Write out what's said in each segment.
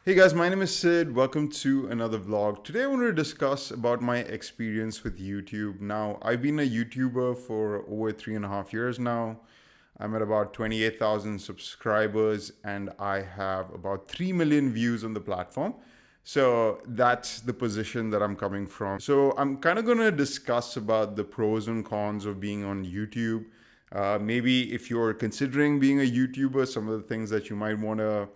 Hey guys, my name is Sid. Welcome to another vlog. Today I want to discuss about my experience with YouTube. Now, I've been a YouTuber for over 3.5 years now. I'm at about 28,000 subscribers and I have about 3 million views on the platform. So that's the position that I'm coming from. So I'm kind of going to discuss about the pros and cons of being on YouTube. Maybe if you're considering being a YouTuber, some of the things that you might want to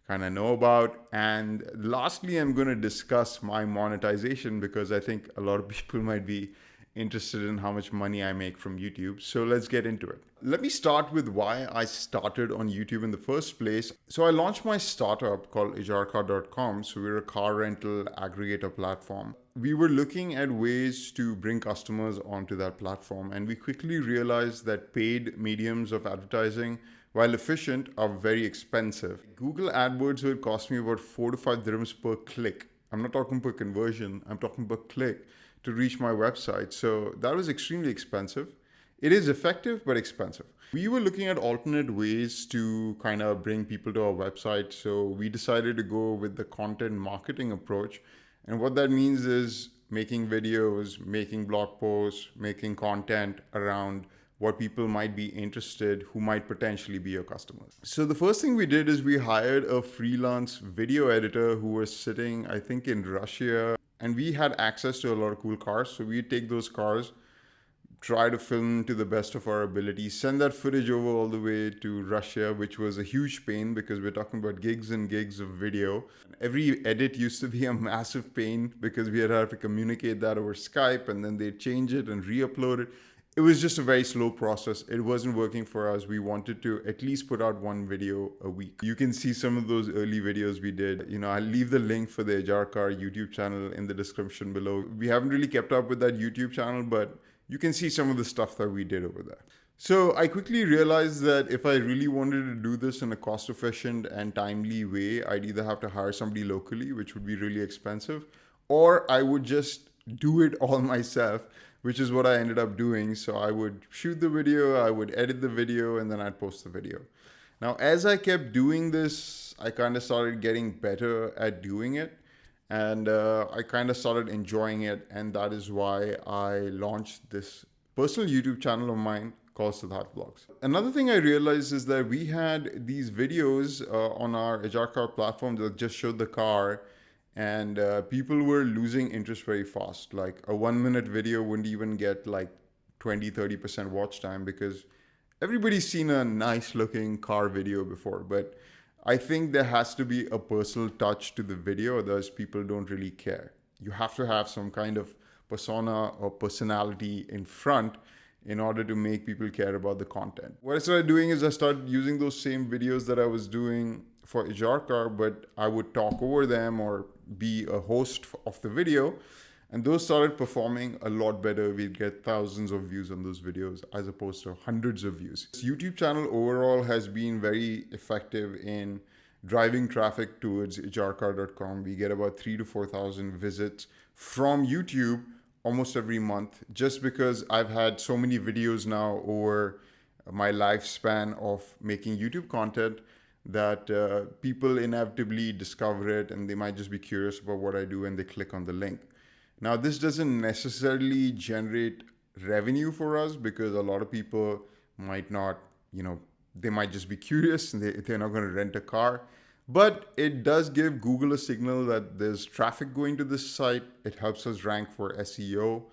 kind of know about. And lastly, I'm going to discuss my monetization because I think a lot of people might be interested in how much money I make from YouTube. So let's get into it. Let me start with why I started on YouTube in the first place. So I launched my startup called ijarcar.com. So we're a car rental aggregator platform. We were looking at ways to bring customers onto that platform, and we quickly realized that paid mediums of advertising, while efficient, are very expensive. Google AdWords would cost me about 4 to 5 dirhams per click. I'm not talking per conversion, I'm talking per click to reach my website. So that was extremely expensive. It is effective, but expensive. We were looking at alternate ways to kind of bring people to our website. So we decided to go with the content marketing approach. And what that means is making videos, making blog posts, making content around what people might be interested, who might potentially be your customers. So the first thing we did is we hired a freelance video editor who was sitting, I think, in Russia, and we had access to a lot of cool cars. So we'd take those cars, try to film to the best of our ability, send that footage over all the way to Russia, which was a huge pain because we're talking about gigs and gigs of video. Every edit used to be a massive pain because we had to have to communicate that over Skype and then they'd change it and re-upload it. It was just a very slow process. It wasn't working for us. We wanted to at least put out one video a week. You can see some of those early videos we did. I'll leave the link for the Ijarcar YouTube channel in the description below. We haven't really kept up with that YouTube channel, but you can see some of the stuff that we did over there. So I quickly realized that if I really wanted to do this in a cost efficient and timely way, I'd either have to hire somebody locally, which would be really expensive, or I would just do it all myself, which is what I ended up doing. So I would shoot the video, I would edit the video, and then I'd post the video. Now, as I kept doing this, I kind of started getting better at doing it. And I kind of started enjoying it. And that is why I launched this personal YouTube channel of mine called Siddharth Vlogs. Another thing I realized is that we had these videos on our Ijarcar platform that just showed the car, and people were losing interest very fast. Like a 1 minute video wouldn't even get like 20-30% watch time because everybody's seen a nice looking car video before. But I think there has to be a personal touch to the video, otherwise people don't really care. You have to have some kind of persona or personality in front in order to make people care about the content. What I started doing is I started using those same videos that I was doing for Ijarcar, but I would talk over them or be a host of the video. And those started performing a lot better. We'd get thousands of views on those videos as opposed to hundreds of views. This YouTube channel overall has been very effective in driving traffic towards ijarcar.com. We get about 3,000 to 4,000 visits from YouTube almost every month, just because I've had so many videos now over my lifespan of making YouTube content that people inevitably discover it and they might just be curious about what I do and they click on the link. Now, this doesn't necessarily generate revenue for us because a lot of people might not, they might just be curious and they're not going to rent a car. But it does give Google a signal that there's traffic going to this site. It helps us rank for SEO.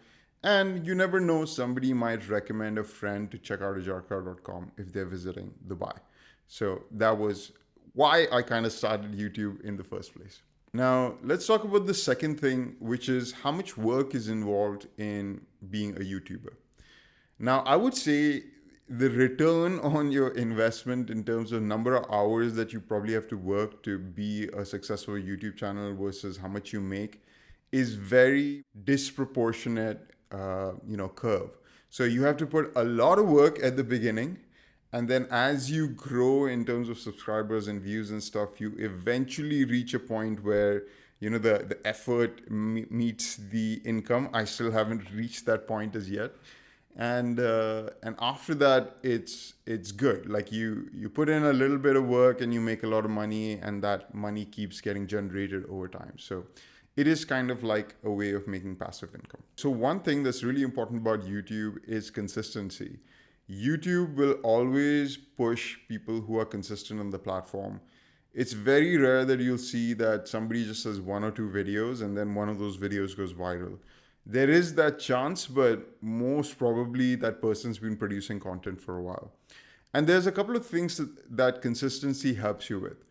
And you never know, somebody might recommend a friend to check out ijarcar.com if they're visiting Dubai. So that was why I kind of started YouTube in the first place. Now, let's talk about the second thing, which is how much work is involved in being a YouTuber. Now, I would say the return on your investment in terms of number of hours that you probably have to work to be a successful YouTube channel versus how much you make is very disproportionate, curve. So you have to put a lot of work at the beginning. And then as you grow in terms of subscribers and views and stuff, you eventually reach a point where, the effort meets the income. I still haven't reached that point as yet. and after that it's good. Like you put in a little bit of work and you make a lot of money, and that money keeps getting generated over time. So it is kind of like a way of making passive income. So one thing that's really important about YouTube is consistency. YouTube will always push people who are consistent on the platform. It's very rare that you'll see that somebody just does one or two videos and then one of those videos goes viral. There is that chance, but most probably that person's been producing content for a while. And there's a couple of things that consistency helps you with.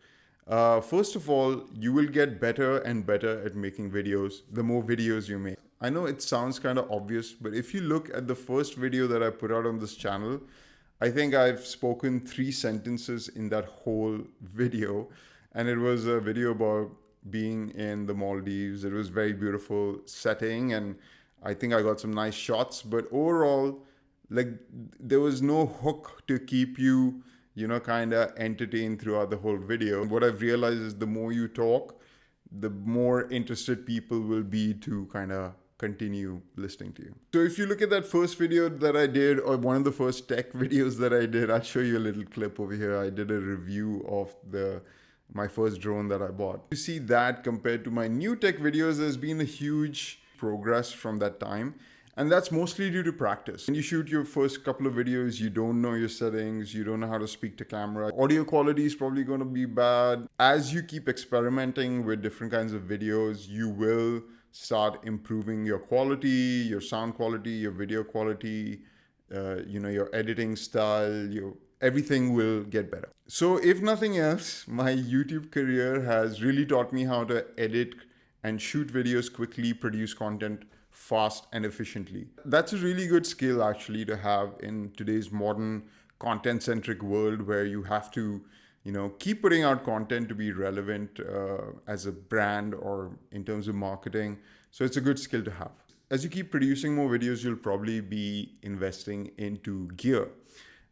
First of all, you will get better and better at making videos the more videos you make. I know it sounds kind of obvious, but if you look at the first video that I put out on this channel, I think I've spoken 3 sentences in that whole video. And it was a video about being in the Maldives. It was very beautiful setting, and I think I got some nice shots. But overall, like, there was no hook to keep you, kind of entertained throughout the whole video. What I've realized is the more you talk, the more interested people will be to kind of continue listening to you. So if you look at that first video that I did, or one of the first tech videos that I did, I'll show you a little clip over here. I did a review of my first drone that I bought. You see that compared to my new tech videos, there's been a huge progress from that time. And that's mostly due to practice. When you shoot your first couple of videos, you don't know your settings, you don't know how to speak to camera. Audio quality is probably going to be bad. As you keep experimenting with different kinds of videos, you will start improving your quality, your sound quality, your video quality, your editing style, everything will get better. So if nothing else, my YouTube career has really taught me how to edit and shoot videos quickly, produce content fast and efficiently. That's a really good skill actually to have in today's modern content-centric world, where you have to keep putting out content to be relevant as a brand or in terms of marketing. So it's a good skill to have. As you keep producing more videos, you'll probably be investing into gear.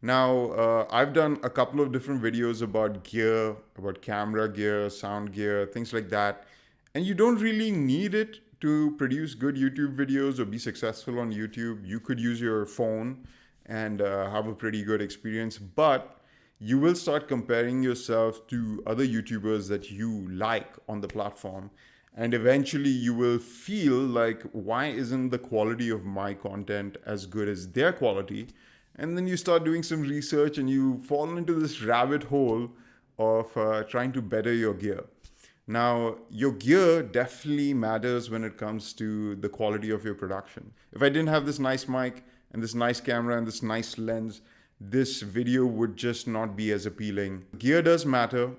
Now, I've done a couple of different videos about gear, about camera gear, sound gear, things like that. And you don't really need it to produce good YouTube videos or be successful on YouTube. You could use your phone and have a pretty good experience, but you will start comparing yourself to other YouTubers that you like on the platform. And eventually you will feel like, why isn't the quality of my content as good as their quality? And then you start doing some research and you fall into this rabbit hole of trying to better your gear. Now, your gear definitely matters when it comes to the quality of your production. If I didn't have this nice mic and this nice camera and this nice lens, this video would just not be as appealing. Gear does matter,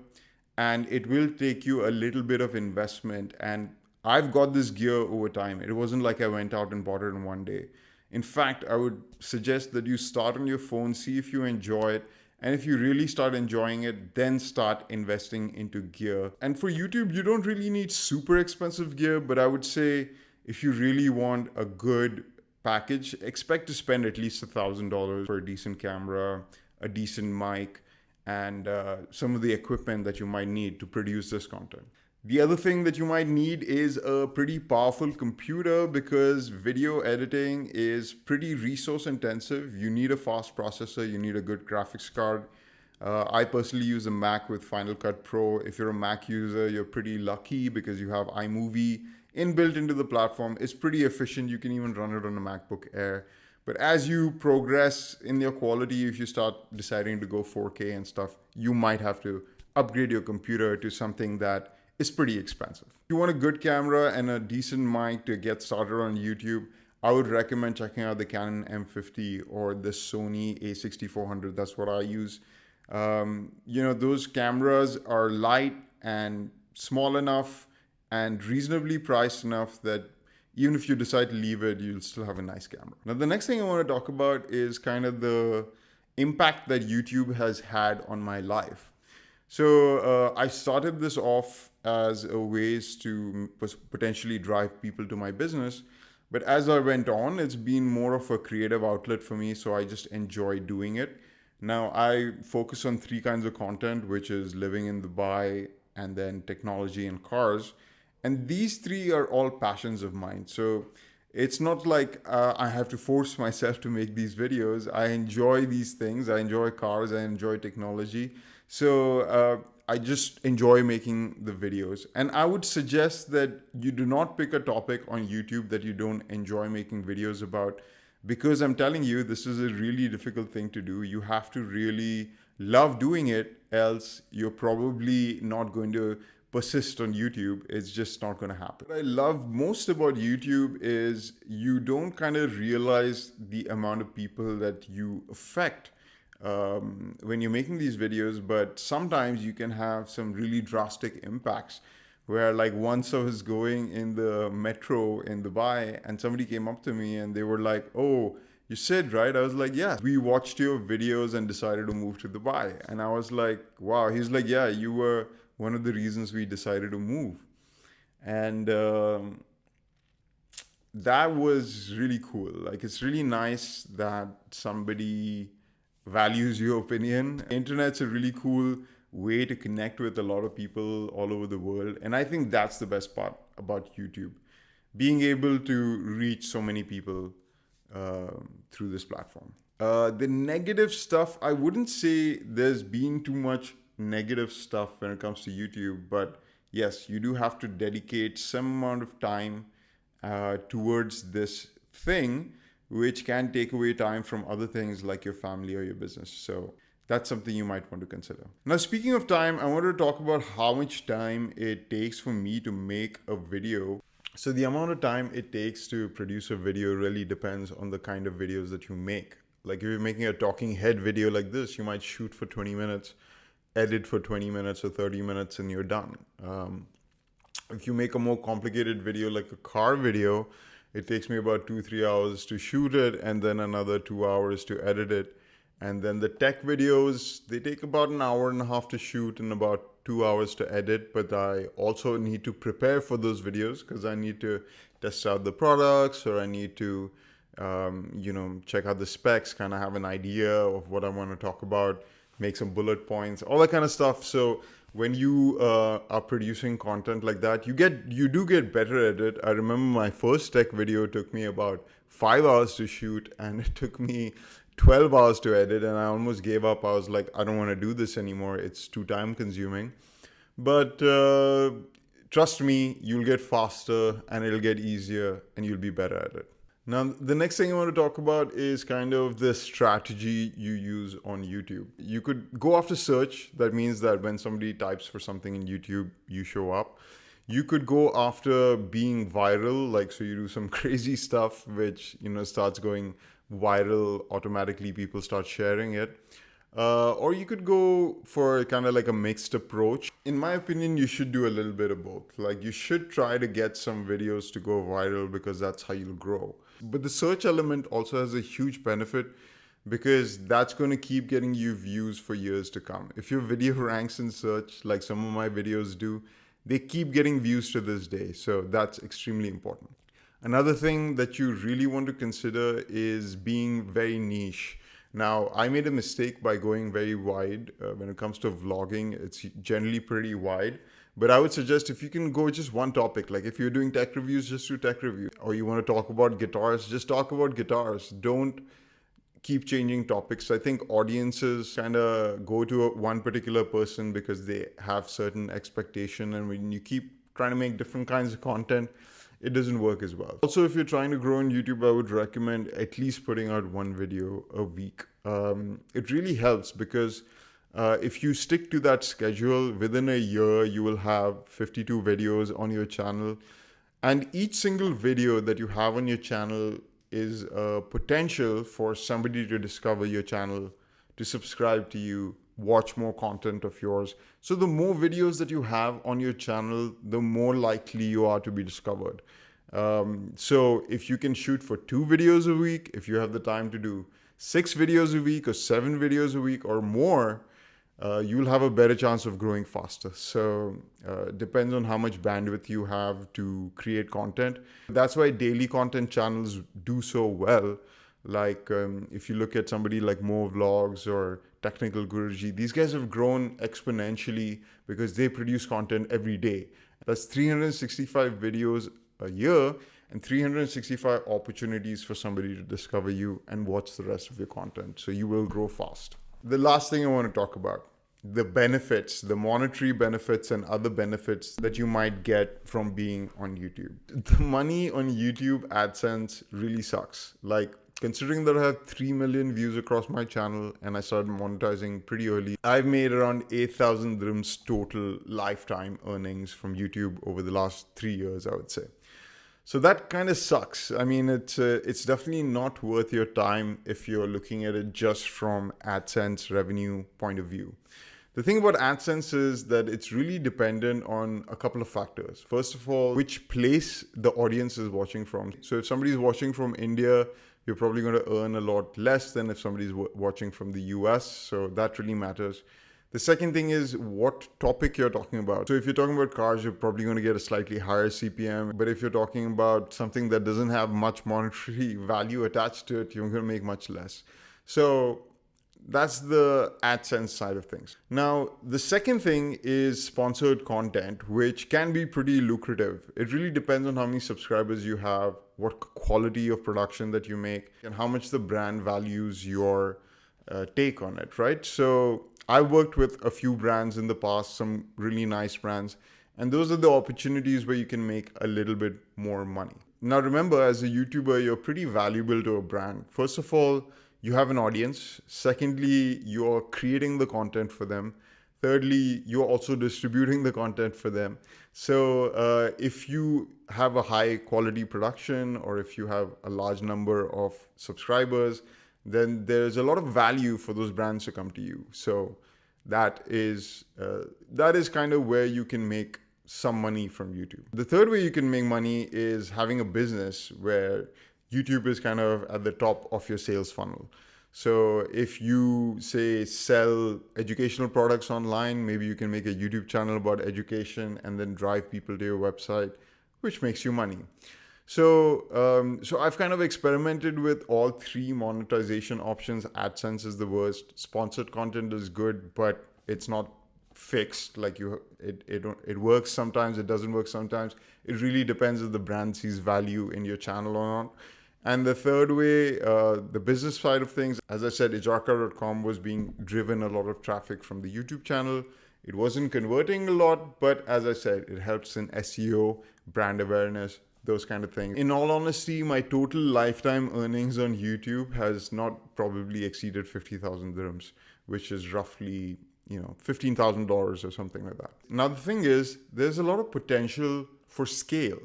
and it will take you a little bit of investment. And I've got this gear over time. It wasn't like I went out and bought it in one day. In fact, I would suggest that you start on your phone, see if you enjoy it. And if you really start enjoying it, then start investing into gear. And for YouTube, you don't really need super expensive gear, but I would say if you really want a good package, expect to spend at least $1,000 for a decent camera, a decent mic, and some of the equipment that you might need to produce this content. The other thing that you might need is a pretty powerful computer, because video editing is pretty resource intensive. You need a fast processor, you need a good graphics card. I personally use a Mac with Final Cut Pro. If you're a Mac user, you're pretty lucky because you have iMovie inbuilt into the platform. It's pretty efficient. You can even run it on a MacBook Air. But as you progress in your quality, if you start deciding to go 4K and stuff, you might have to upgrade your computer to something that is pretty expensive. If you want a good camera and a decent mic to get started on YouTube, I would recommend checking out the Canon M50 or the Sony A6400. That's what I use. Those cameras are light and small enough and reasonably priced enough that even if you decide to leave it, you'll still have a nice camera. Now, the next thing I want to talk about is kind of the impact that YouTube has had on my life. So I started this off as a ways to potentially drive people to my business. But as I went on, it's been more of a creative outlet for me. So I just enjoy doing it. Now I focus on 3 kinds of content, which is living in Dubai, and then technology and cars. And these 3 are all passions of mine. So It's not like I have to force myself to make these videos. I enjoy these things. I enjoy cars. I enjoy technology. So I just enjoy making the videos. And I would suggest that you do not pick a topic on YouTube that you don't enjoy making videos about, because I'm telling you, this is a really difficult thing to do. You have to really love doing it, else you're probably not going to persist on YouTube. It's just not going to happen. What I love most about YouTube is you don't kind of realize the amount of people that you affect when you're making these videos, but sometimes you can have some really drastic impacts. Where, like, once I was going in the metro in Dubai and somebody came up to me and they were like, "Oh, you Sid, right?" I was like, "Yeah, we watched your videos and decided to move to Dubai." And I was like, "Wow." He's like, "Yeah, you were one of the reasons we decided to move." And that was really cool. Like, it's really nice that somebody values your opinion. Internet's a really cool way to connect with a lot of people all over the world. And I think that's the best part about YouTube, being able to reach so many people through this platform. The negative stuff, I wouldn't say there's been too much negative stuff when it comes to YouTube, but yes, you do have to dedicate some amount of time towards this thing, which can take away time from other things like your family or your business. So that's something you might want to consider. Now, speaking of time, I wanted to talk about how much time it takes for me to make a video. So the amount of time it takes to produce a video really depends on the kind of videos that you make. Like, if you're making a talking head video like this, you might shoot for 20 minutes, edit for 20 minutes or 30 minutes, and you're done. If you make a more complicated video like a car video, it takes me about 2-3 hours to shoot it and then another 2 hours to edit it. And then the tech videos, they take about an hour and a half to shoot and about 2 hours to edit. But I also need to prepare for those videos because I need to test out the products, or I need to, check out the specs, kind of have an idea of what I want to talk about, make some bullet points, all that kind of stuff. So when you are producing content like that, you do get better at it. I remember my first tech video took me about 5 hours to shoot, and it took me 12 hours to edit, and I almost gave up. I was like, I don't want to do this anymore. It's too time consuming. But trust me, you'll get faster and it'll get easier and you'll be better at it. Now, the next thing I want to talk about is kind of the strategy you use on YouTube. You could go after search. That means that when somebody types for something in YouTube, you show up. You could go after being viral, like, so you do some crazy stuff which, starts going viral automatically, people start sharing it. Or you could go for kind of like a mixed approach. In my opinion, you should do a little bit of both. Like, you should try to get some videos to go viral because that's how you'll grow. But the search element also has a huge benefit because that's going to keep getting you views for years to come. If your video ranks in search, like some of my videos do, they keep getting views to this day. So that's extremely important. Another thing that you really want to consider is being very niche. Now, I made a mistake by going very wide. When it comes to vlogging, it's generally pretty wide. But I would suggest if you can go just one topic, like if you're doing tech reviews, just do tech reviews. Or you want to talk about guitars, just talk about guitars. Don't keep changing topics. I think audiences kind of go to one particular person because they have certain expectation. And when you keep trying to make different kinds of content, it doesn't work as well. Also, if you're trying to grow on YouTube, I would recommend at least putting out one video a week. It really helps because if you stick to that schedule, within a year, you will have 52 videos on your channel. And each single video that you have on your channel is a potential for somebody to discover your channel, to subscribe to you, watch more content of yours. So the more videos that you have on your channel, the more likely you are to be discovered. So if you can shoot for 2 videos a week, if you have the time to do 6 videos a week or 7 videos a week or more, you'll have a better chance of growing faster. So depends on how much bandwidth you have to create content. That's why daily content channels do so well. Like if you look at somebody like Mo Vlogs or Technical Guruji, these guys have grown exponentially because they produce content every day. That's 365 videos a year, and 365 opportunities for somebody to discover you and watch the rest of your content. So you will grow fast. The last thing I want to talk about, the benefits, the monetary benefits and other benefits that you might get from being on YouTube. The money on YouTube AdSense really sucks. Like, considering that I have 3 million views across my channel and I started monetizing pretty early, I've made around 8,000 dirhams total lifetime earnings from YouTube over the last 3 years, I would say. So that kind of sucks. I mean, it's definitely not worth your time if you're looking at it just from AdSense revenue point of view. The thing about AdSense is that it's really dependent on a couple of factors. First of all, which place the audience is watching from. So if somebody's watching from India, you're probably going to earn a lot less than if somebody's watching from the US. So that really matters. The second thing is what topic you're talking about. So if you're talking about cars, you're probably going to get a slightly higher CPM. But if you're talking about something that doesn't have much monetary value attached to it, you're going to make much less. So that's the AdSense side of things. Now, the second thing is sponsored content, which can be pretty lucrative. It really depends on how many subscribers you have, what quality of production that you make, and how much the brand values your take on it, right? So I worked with a few brands in the past, some really nice brands, and those are the opportunities where you can make a little bit more money. Now, remember, as a YouTuber, you're pretty valuable to a brand. First of all, you have an audience. Secondly, you're creating the content for them. Thirdly, you're also distributing the content for them. So if you have a high quality production or if you have a large number of subscribers, then there's a lot of value for those brands to come to you. So that is kind of where you can make some money from YouTube. The third way you can make money is having a business where YouTube is kind of at the top of your sales funnel. So if you say sell educational products online, maybe you can make a YouTube channel about education and then drive people to your website, which makes you money. So I've kind of experimented with all three monetization options. AdSense is the worst. Sponsored content is good, but it's not fixed. Like it works sometimes, it doesn't work sometimes. It really depends if the brand sees value in your channel or not. And the third way, the business side of things, as I said, ijarka.com was being driven a lot of traffic from the YouTube channel. It wasn't converting a lot, but as I said, it helps in SEO, brand awareness, those kind of things. In all honesty, my total lifetime earnings on YouTube has not probably exceeded 50,000 dirhams, which is roughly, $15,000 or something like that. Now, the thing is, there's a lot of potential for scale,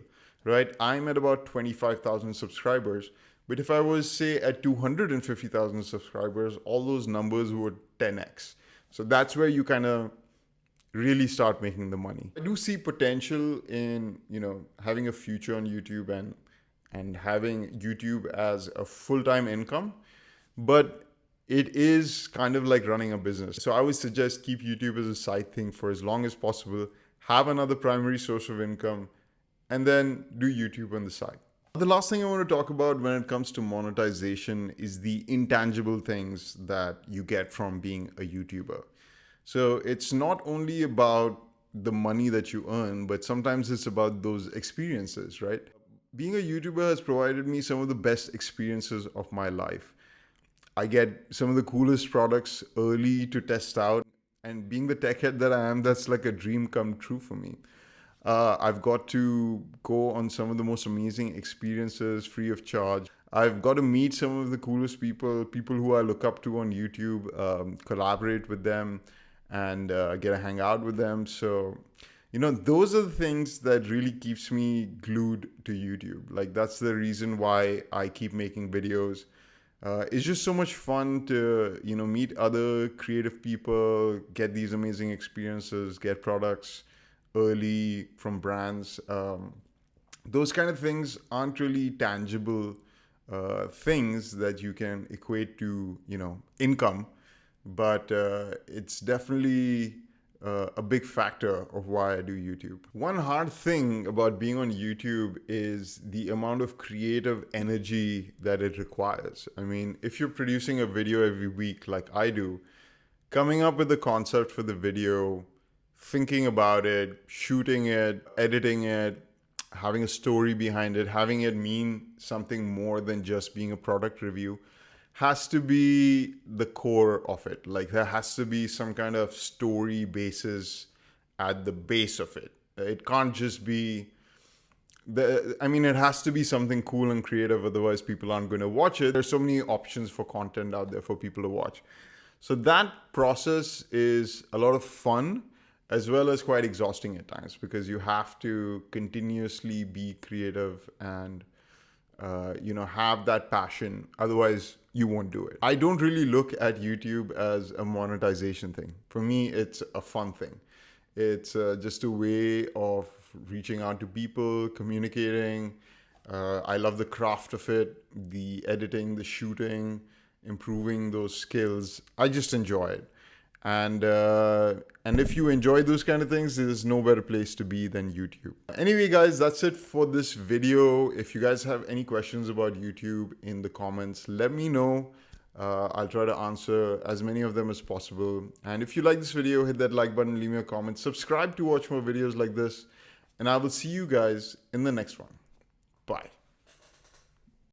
right? I'm at about 25,000 subscribers, but if I was, say, at 250,000 subscribers, all those numbers would 10x. So that's where you kind of really start making the money. I do see potential in, having a future on YouTube and having YouTube as a full-time income, but it is kind of like running a business. So I would suggest keep YouTube as a side thing for as long as possible, have another primary source of income, and then do YouTube on the side. The last thing I want to talk about when it comes to monetization is the intangible things that you get from being a YouTuber. So it's not only about the money that you earn, but sometimes it's about those experiences, right? Being a YouTuber has provided me some of the best experiences of my life. I get some of the coolest products early to test out, and being the tech head that I am, that's like a dream come true for me. I've got to go on some of the most amazing experiences free of charge. I've got to meet some of the coolest people who I look up to on YouTube, collaborate with them, and get to hang out with them. So, those are the things that really keeps me glued to YouTube. Like, that's the reason why I keep making videos. It's just so much fun to, meet other creative people, get these amazing experiences, get products early from brands. Those kind of things aren't really tangible things that you can equate to, income, but it's definitely a big factor of why I do YouTube. One hard thing about being on YouTube is the amount of creative energy that it requires. I mean, if you're producing a video every week like I do, coming up with the concept for the video, thinking about it, shooting it, editing it, having a story behind it, having it mean something more than just being a product review has to be the core of it. Like there has to be some kind of story basis at the base of it. It can't just be it has to be something cool and creative, otherwise people aren't going to watch it. There's so many options for content out there for people to watch. So that process is a lot of fun as well as quite exhausting at times, because you have to continuously be creative and have that passion. Otherwise, you won't do it. I don't really look at YouTube as a monetization thing. For me, it's a fun thing. It's just a way of reaching out to people, communicating. I love the craft of it, the editing, the shooting, improving those skills. I just enjoy it. And if you enjoy those kind of things, there's no better place to be than YouTube. Anyway, guys, that's it for this video. If you guys have any questions about YouTube in the comments, let me know. I'll try to answer as many of them as possible. And if you like this video, hit that like button, leave me a comment, subscribe to watch more videos like this, and I will see you guys in the next one. Bye.